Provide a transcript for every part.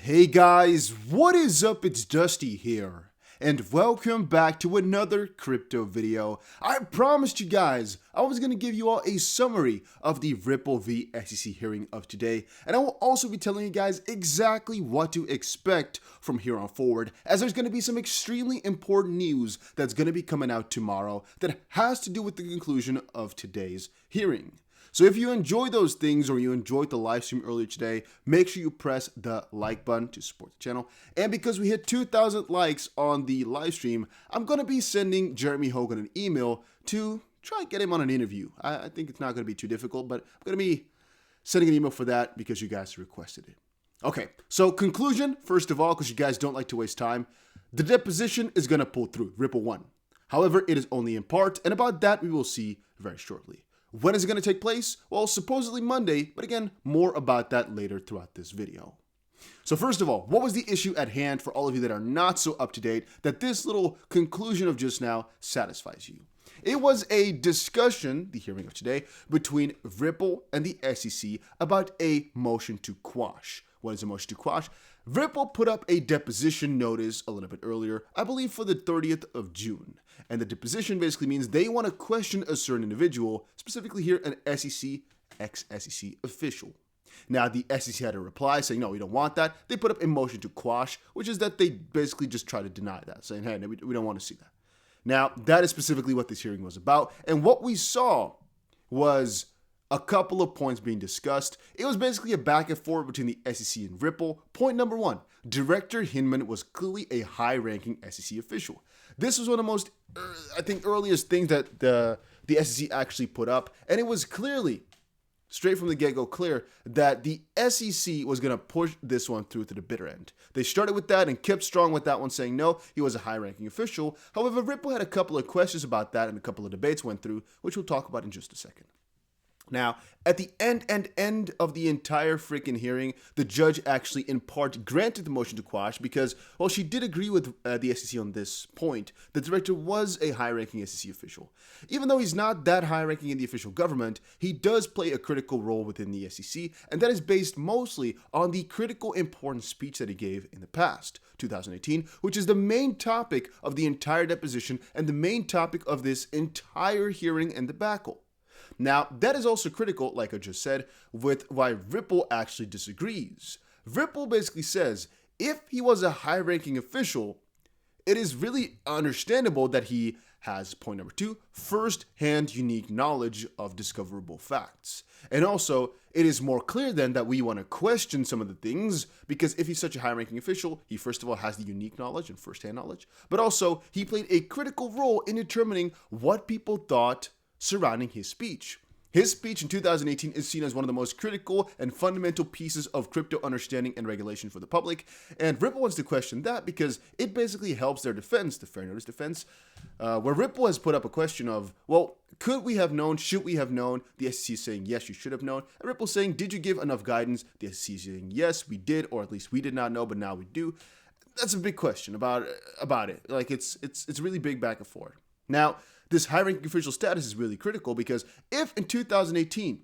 Hey guys, what is up? It's Dusty here, and welcome back to another crypto video. I promised you guys I was going to give you all a summary of the Ripple v SEC hearing of today, and I will also be telling you guys exactly what to expect from here on forward, as there's going to be some extremely important news that's going to be coming out tomorrow that has to do with the conclusion of today's hearing. So if you enjoy those things or you enjoyed the live stream earlier today, make sure you press the like button to support the channel. And because we hit 2,000 likes on the live stream, I'm going to be sending Jeremy Hogan an email to try and get him on an interview. I think it's not going to be too difficult, but I'm going to be sending an email for that because you guys requested it. Okay, so conclusion, first of all, because you guys don't like to waste time, the deposition is going to pull through. Ripple won. However, it is only in part, and about that we will see very shortly. When is it going to take place? Well, supposedly Monday, but again, more about that later throughout this video. So first of all, what was the issue at hand for all of you that are not so up to date that this little conclusion of just now satisfies you? It was a discussion, the hearing of today, between Ripple and the SEC about a motion to quash. What is a motion to quash? Ripple put up a deposition notice a little bit earlier, I believe for the 30th of June. And the deposition basically means they want to question a certain individual, specifically here an SEC, ex-SEC official. Now, the SEC had a reply saying, no, we don't want that. They put up a motion to quash, which is that they basically just try to deny that, saying, hey, no, we don't want to see that. Now, that is specifically what this hearing was about. And what we saw was a couple of points being discussed. It was basically a back and forth between the SEC and Ripple. Point number one, Director Hinman was clearly a high-ranking SEC official. This was one of the most, I think, earliest things that the SEC actually put up. And it was clearly, straight from the get-go clear, that the SEC was going to push this one through to the bitter end. They started with that and kept strong with that one, saying no, he was a high-ranking official. However, Ripple had a couple of questions about that and a couple of debates went through, which we'll talk about in just a second. Now, at the end of the entire freaking hearing, the judge actually in part granted the motion to quash because, well, she did agree with the SEC on this point. The director was a high-ranking SEC official. Even though he's not that high-ranking in the official government, he does play a critical role within the SEC, and that is based mostly on the critical important speech that he gave in the past, 2018, which is the main topic of the entire deposition and the main topic of this entire hearing and debacle. Now, that is also critical, like I just said, with why Ripple actually disagrees. Ripple basically says, if he was a high-ranking official, it is really understandable that he has, point number two, first-hand unique knowledge of discoverable facts. And also, it is more clear then that we want to question some of the things, because if he's such a high-ranking official, he first of all has the unique knowledge and first-hand knowledge, but also he played a critical role in determining what people thought surrounding his speech. His speech in 2018 is seen as one of the most critical and fundamental pieces of crypto understanding and regulation for the public, and Ripple wants to question that because it basically helps their defense, the fair notice defense, where Ripple has put up a question of, well, could we have known, should we have known? The SEC is saying, yes, you should have known, and Ripple saying, did you give enough guidance? The SEC is saying, yes, we did, or at least we did not know, but now we do. That's a big question about it. Like, it's really big back and forth. Now, this high-ranking official status is really critical because if in 2018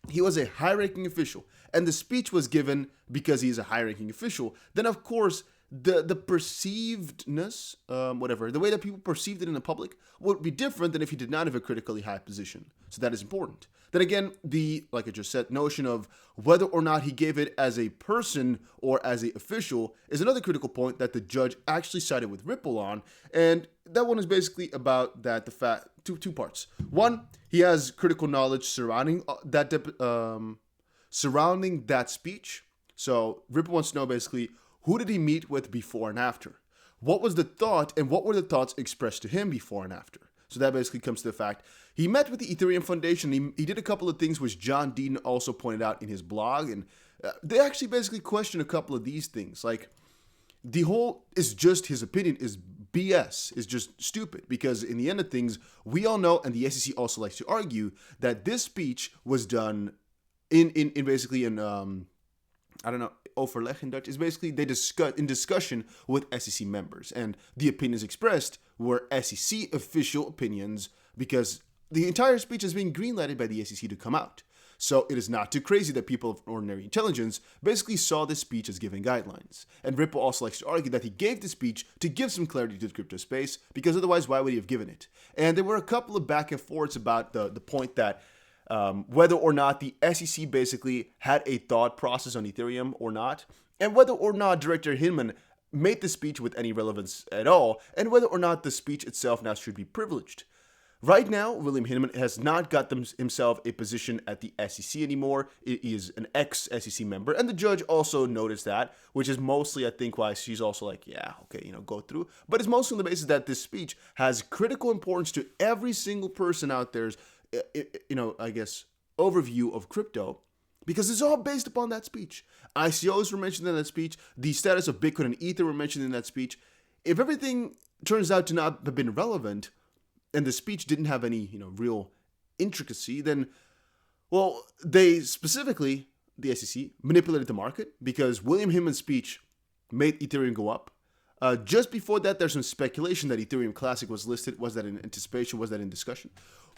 he was a high-ranking official and the speech was given because he's a high-ranking official, then of course the perceivedness, the way that people perceived it in the public would be different than if he did not have a critically high position. So that is important. Then again, like I just said, notion of whether or not he gave it as a person or as an official is another critical point that the judge actually sided with Ripple on. And that one is basically about that, the fact, two parts. One, he has critical knowledge surrounding that speech. So Ripple wants to know basically, who did he meet with before and after? What was the thought and what were the thoughts expressed to him before and after? So that basically comes to the fact he met with the Ethereum Foundation. He did a couple of things which John Dean also pointed out in his blog. And they actually basically question a couple of these things. Like, the whole is just his opinion is BS, is just stupid. Because in the end of things, we all know, and the SEC also likes to argue, that this speech was done in I don't know, overleg in Dutch, is basically they discuss in discussion with SEC members, and the opinions expressed were SEC official opinions because the entire speech is being greenlighted by the SEC to come out. So it is not too crazy that people of ordinary intelligence basically saw this speech as giving guidelines. And Ripple also likes to argue that he gave the speech to give some clarity to the crypto space, because otherwise, why would he have given it? And there were a couple of back and forths about the point that whether or not the SEC basically had a thought process on Ethereum or not, and whether or not Director Hinman made the speech with any relevance at all, and whether or not the speech itself now should be privileged. Right now, William Hinman has not got himself a position at the SEC anymore. He is an ex-SEC member, and the judge also noticed that, which is mostly, I think, why she's also like, yeah, okay, go through. But it's mostly on the basis that this speech has critical importance to every single person out there's, I guess, overview of crypto, because it's all based upon that speech. ICOs were mentioned in that speech. The status of Bitcoin and Ether were mentioned in that speech. If everything turns out to not have been relevant, and the speech didn't have any, real intricacy, then, well, they specifically, the SEC, manipulated the market, because William Hinman's speech made Ethereum go up. Just before that, there's some speculation that Ethereum Classic was listed. Was that in anticipation? Was that in discussion?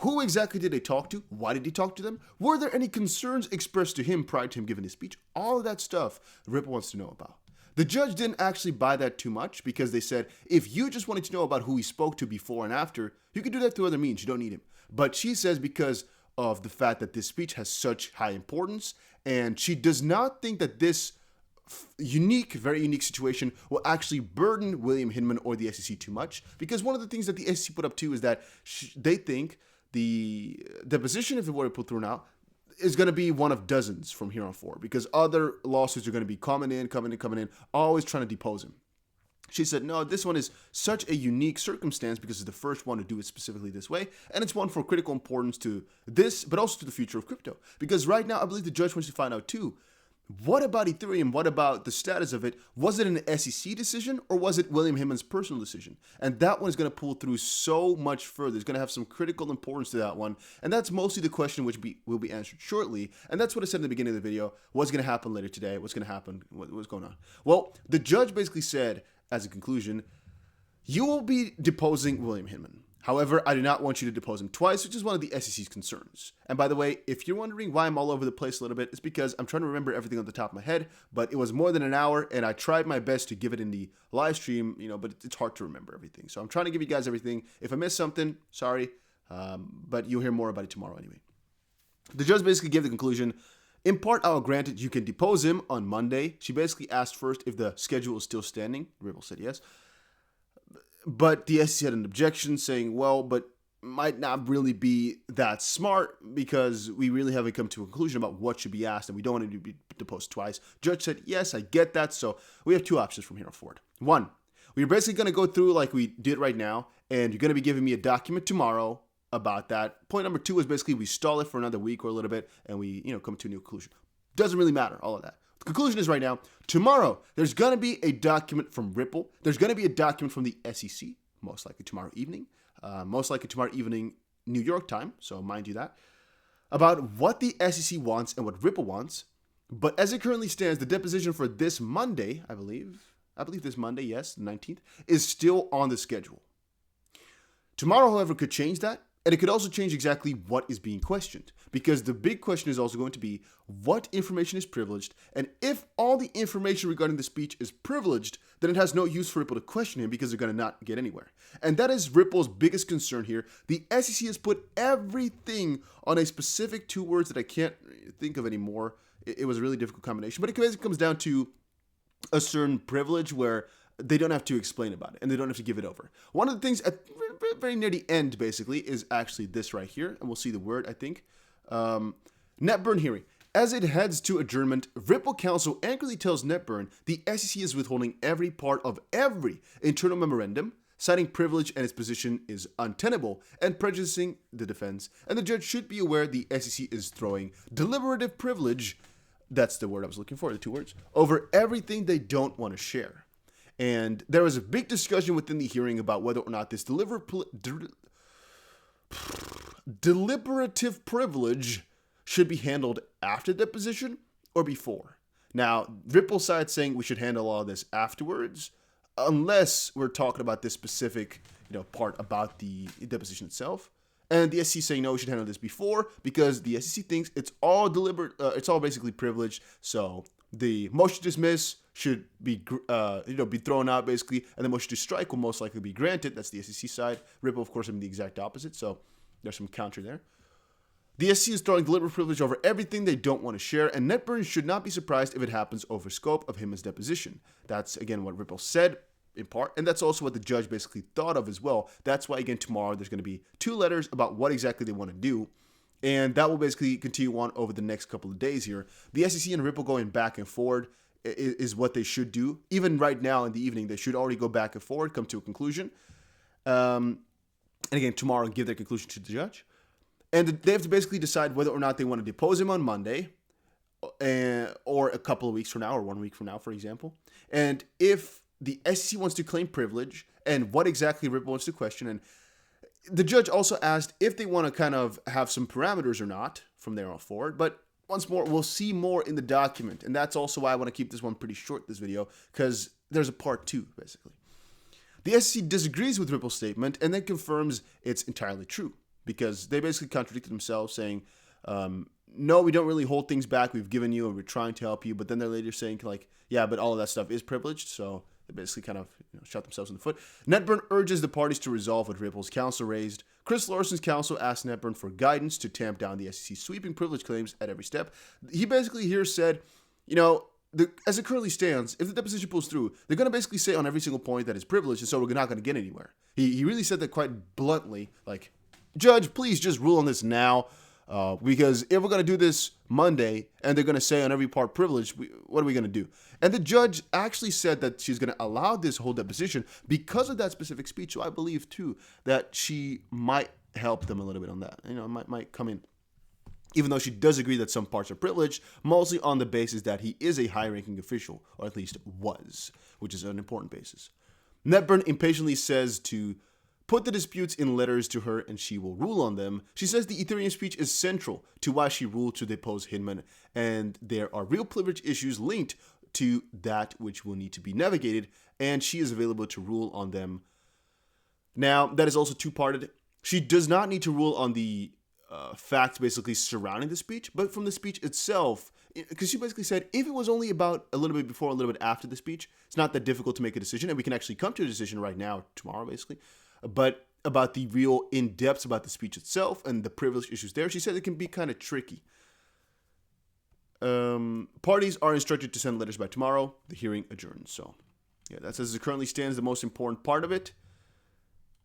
Who exactly did they talk to? Why did he talk to them? Were there any concerns expressed to him prior to him giving his speech? All of that stuff Ripple wants to know about. The judge didn't actually buy that too much, because they said, if you just wanted to know about who he spoke to before and after, you could do that through other means. You don't need him. But she says because of the fact that this speech has such high importance, and she does not think that this very unique situation will actually burden William Hinman or the SEC too much, because one of the things that the SEC put up too is that they think the deposition, if it were to put through now, is going to be one of dozens from here on forward, because other lawsuits are going to be coming in, always trying to depose him. She said, no, this one is such a unique circumstance because it's the first one to do it specifically this way, and it's one for critical importance to this, but also to the future of crypto. Because right now, I believe the judge wants to find out too, what about Ethereum? What about the status of it? Was it an SEC decision, or was it William Hinman's personal decision? And that one is going to pull through so much further. It's going to have some critical importance to that one. And that's mostly the question which will be answered shortly. And that's what I said in the beginning of the video. What's going to happen later today? What's going to happen? What's going on? Well, the judge basically said, as a conclusion, you will be deposing William Hinman. However, I do not want you to depose him twice, which is one of the SEC's concerns. And by the way, if you're wondering why I'm all over the place a little bit, it's because I'm trying to remember everything on the top of my head, but it was more than an hour, and I tried my best to give it in the live stream, but it's hard to remember everything. So I'm trying to give you guys everything. If I missed something, sorry, but you'll hear more about it tomorrow anyway. The judge basically gave the conclusion, in part, I'll grant it, you can depose him on Monday. She basically asked first if the schedule is still standing. Ripple said yes. But the SEC had an objection saying, well, but might not really be that smart because we really haven't come to a conclusion about what should be asked and we don't want to be deposed twice. Judge said, yes, I get that. So we have two options from here on forward. One, we're basically going to go through like we did right now, and you're going to be giving me a document tomorrow about that. Point number two is basically we stall it for another week or a little bit and we, come to a new conclusion. Doesn't really matter, all of that. The conclusion is right now, tomorrow, there's going to be a document from Ripple. There's going to be a document from the SEC, most likely tomorrow evening, New York time, so mind you that, about what the SEC wants and what Ripple wants. But as it currently stands, the deposition for this Monday, I believe this Monday, yes, the 19th, is still on the schedule. Tomorrow, however, could change that. And it could also change exactly what is being questioned, because the big question is also going to be what information is privileged. And if all the information regarding the speech is privileged, then it has no use for Ripple to question him because they're going to not get anywhere. And that is Ripple's biggest concern here. The SEC has put everything on a specific two words that I can't think of anymore. It was a really difficult combination, but it basically comes down to a certain privilege where they don't have to explain about it and they don't have to give it over. One of the things at very near the end, basically, is actually this right here. And we'll see the word, I think. NetBurn hearing. As it heads to adjournment, Ripple Counsel angrily tells NetBurn the SEC is withholding every part of every internal memorandum, citing privilege and its position is untenable and prejudicing the defense. And the judge should be aware the SEC is throwing deliberative privilege, that's the word I was looking for, the two words, over everything they don't want to share. And there was a big discussion within the hearing about whether or not this deliberative privilege should be handled after deposition or before. Now, Ripple's side saying we should handle all this afterwards, unless we're talking about this specific, part about the deposition itself. And the SEC saying no, we should handle this before, because the SEC thinks it's all deliberate, it's all basically privileged. So the motion to dismiss should be be thrown out basically, and the motion to strike will most likely be granted. That's the SEC side. Ripple, of course, having the exact opposite. So there's some counter there. The SEC is throwing deliberate privilege over everything they don't want to share, and NetBurn should not be surprised if it happens over scope of Hinman's deposition. That's, again, what Ripple said in part, and that's also what the judge basically thought of as well. That's why, again, tomorrow there's going to be 2 letters about what exactly they want to do, and that will basically continue on over the next couple of days here. The SEC and Ripple going back and forward is what they should do. Even right now in the evening, they should already go back and forward, come to a conclusion, and again, tomorrow give their conclusion to the judge. And they have to basically decide whether or not they want to depose him on Monday or a couple of weeks from now or 1 week from now, for example. And if the SEC wants to claim privilege and what exactly Ripple wants to question. And the judge also asked if they want to kind of have some parameters or not from there on forward. But once more, we'll see more in the document. And that's also why I want to keep this one pretty short, this video, because there's a part 2, basically. The SEC disagrees with Ripple's statement and then confirms it's entirely true, because they basically contradicted themselves, saying, no, we don't really hold things back. We've given you and we're trying to help you. But then they're later saying, like, yeah, but all of that stuff is privileged. So they basically kind of shot themselves in the foot. NetBurn urges the parties to resolve what Ripple's counsel raised. Chris Larson's counsel asked NetBurn for guidance to tamp down the SEC's sweeping privilege claims at every step. He basically here said, as it currently stands, if the deposition pulls through, they're going to basically say on every single point that it's privileged, and so we're not going to get anywhere. He really said that quite bluntly, like, Judge, please just rule on this now, because if we're going to do this Monday and they're going to say on every part privilege, what are we going to do? And the judge actually said that she's going to allow this whole deposition because of that specific speech. So I believe, too, that she might help them a little bit on that. Might come in. Even though she does agree that some parts are privileged, mostly on the basis that he is a high-ranking official, or at least was, which is an important basis. NetBurn impatiently says to put the disputes in letters to her and she will rule on them. She says the Ethereum speech is central to why she ruled to depose Hinman, and there are real privilege issues linked to that which will need to be navigated, and she is available to rule on them. Now, that is also two-parted. She does not need to rule on the facts basically surrounding the speech, but from the speech itself, because she basically said if it was only about a little bit before, a little bit after the speech, it's not that difficult to make a decision, and we can actually come to a decision right now, tomorrow, basically. But about the real in-depth about the speech itself and the privilege issues there, she said it can be kind of tricky. Parties are instructed to send letters by tomorrow. The hearing adjourns. So, yeah, that's as it currently stands, the most important part of it.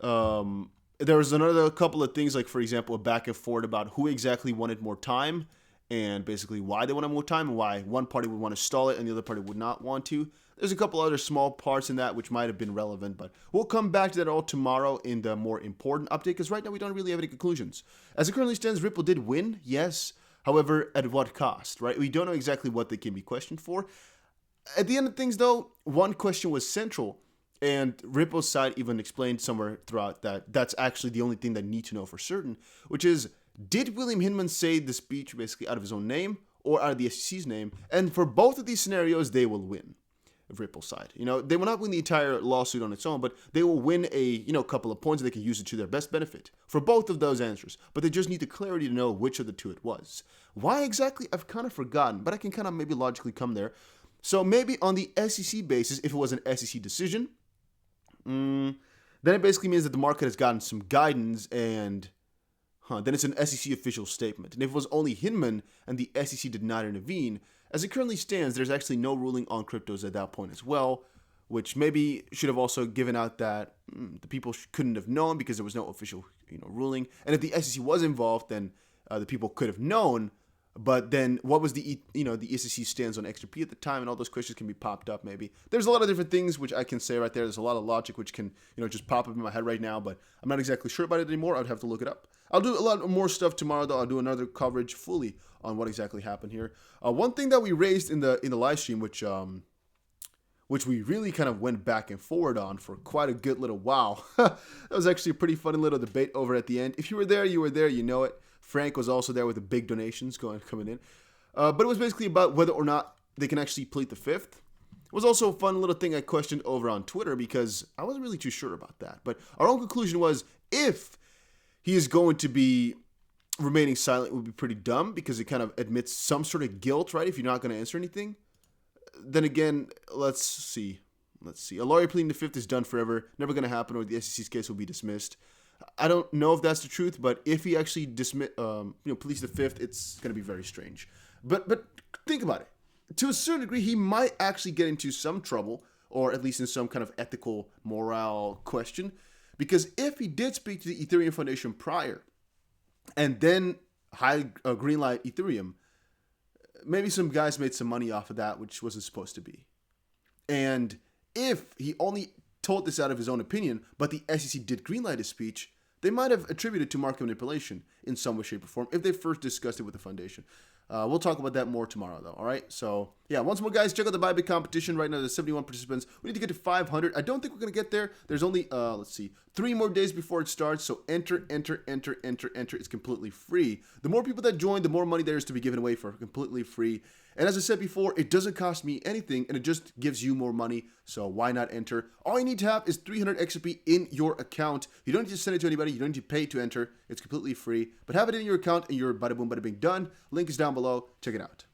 There was another couple of things, like, for example, a back and forth about who exactly wanted more time and basically why they wanted more time and why one party would want to stall it and the other party would not want to. There's a couple other small parts in that which might have been relevant, but we'll come back to that all tomorrow in the more important update, because right now we don't really have any conclusions. As it currently stands, Ripple did win, yes. However, at what cost, right? We don't know exactly what they can be questioned for. At the end of things, though, one question was central, and Ripple's side even explained somewhere throughout that that's actually the only thing they need to know for certain, which is, did William Hinman say the speech basically out of his own name or out of the SEC's name? And for both of these scenarios, they will win. Ripple's side, they will not win the entire lawsuit on its own, but they will win a couple of points. They can use it to their best benefit for both of those answers, but they just need the clarity to know which of the two it was. Why exactly, I've kind of forgotten, but I can kind of maybe logically come there. So maybe on the SEC basis, if it was an SEC decision, then it basically means that the market has gotten some guidance, and then it's an SEC official statement. And if it was only Hinman and the SEC did not intervene, as it currently stands, there's actually no ruling on cryptos at that point as well, which maybe should have also given out that the people couldn't have known because there was no official ruling. And if the SEC was involved, then the people could have known. But then what was the SEC stance on XRP at the time, and all those questions can be popped up maybe. There's a lot of different things which I can say right there. There's a lot of logic which can just pop up in my head right now, but I'm not exactly sure about it anymore. I'd have to look it up. I'll do a lot more stuff tomorrow, though. I'll do another coverage fully on what exactly happened here. One thing that we raised in the live stream, which we really kind of went back and forward on for quite a good little while. That was actually a pretty funny little debate over at the end. If you were there, you were there. You know it. Frank was also there with the big donations coming in. But it was basically about whether or not they can actually plead the fifth. It was also a fun little thing I questioned over on Twitter because I wasn't really too sure about that. But our own conclusion was, if he is going to be remaining silent would be pretty dumb because it kind of admits some sort of guilt, right? If you're not going to answer anything. Then again, let's see. A lawyer pleading the fifth is done forever, never going to happen, or the SEC's case will be dismissed. I don't know if that's the truth, but if he actually pleads the fifth, it's going to be very strange. But think about it. To a certain degree, he might actually get into some trouble, or at least in some kind of ethical, moral question, because if he did speak to the Ethereum Foundation prior, and then greenlight Ethereum, maybe some guys made some money off of that, which wasn't supposed to be. And if he only told this out of his own opinion, but the SEC did greenlight his speech, they might have attributed to market manipulation in some way, shape, or form if they first discussed it with the foundation. We'll talk about that more tomorrow, though. All right. So yeah, once more, guys, check out the Bybit competition. Right now, there's 71 participants. We need to get to 500. I don't think we're gonna get there. There's only 3 more days before it starts. So enter. It's completely free. The more people that join, the more money there is to be given away for completely free. And as I said before, it doesn't cost me anything, and it just gives you more money. So why not enter? All you need to have is 300 XRP in your account. You don't need to send it to anybody. You don't need to pay to enter. It's completely free. But have it in your account, and you're bada boom, bada bing done. Link is down below. Check it out.